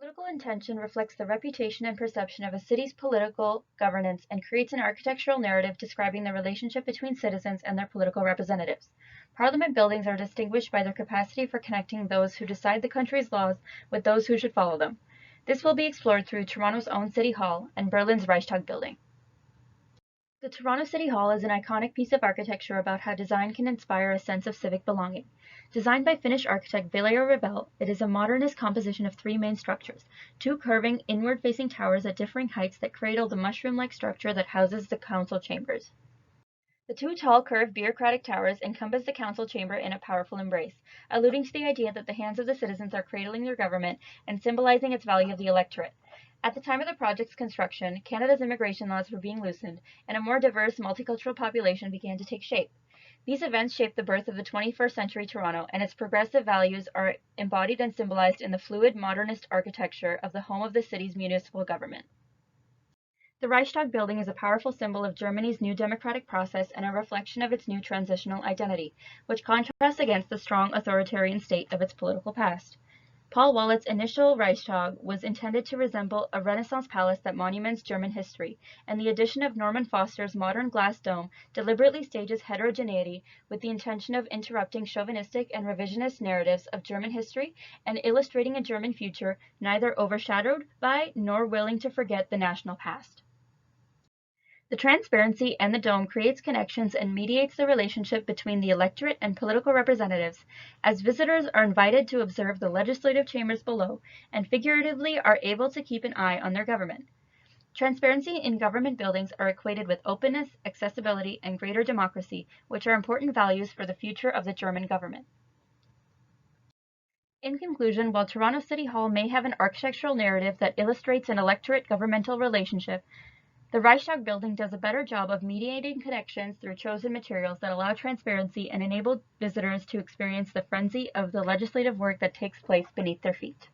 Political intention reflects the reputation and perception of a city's political governance and creates an architectural narrative describing the relationship between citizens and their political representatives. Parliament buildings are distinguished by their capacity for connecting those who decide the country's laws with those who should follow them. This will be explored through Toronto's own City Hall and Berlin's Reichstag building. The Toronto City Hall is an iconic piece of architecture about how design can inspire a sense of civic belonging. Designed by Finnish architect Viljo Rebel, it is a modernist composition of three main structures, two curving, inward-facing towers at differing heights that cradle the mushroom-like structure that houses the council chambers. The two tall, curved bureaucratic towers encompass the council chamber in a powerful embrace, alluding to the idea that the hands of the citizens are cradling their government and symbolizing its value of the electorate. At the time of the project's construction, Canada's immigration laws were being loosened, and a more diverse, multicultural population began to take shape. These events shaped the birth of the 21st century Toronto, and its progressive values are embodied and symbolized in the fluid, modernist architecture of the home of the city's municipal government. The Reichstag building is a powerful symbol of Germany's new democratic process and a reflection of its new transitional identity, which contrasts against the strong authoritarian state of its political past. Paul Wallet's initial Reichstag was intended to resemble a Renaissance palace that monuments German history, and the addition of Norman Foster's modern glass dome deliberately stages heterogeneity with the intention of interrupting chauvinistic and revisionist narratives of German history and illustrating a German future neither overshadowed by nor willing to forget the national past. The transparency and the dome creates connections and mediates the relationship between the electorate and political representatives, as visitors are invited to observe the legislative chambers below and figuratively are able to keep an eye on their government. Transparency in government buildings are equated with openness, accessibility, and greater democracy, which are important values for the future of the German government. In conclusion, while Toronto City Hall may have an architectural narrative that illustrates an electorate-governmental relationship, the Reichstag building does a better job of mediating connections through chosen materials that allow transparency and enable visitors to experience the frenzy of the legislative work that takes place beneath their feet.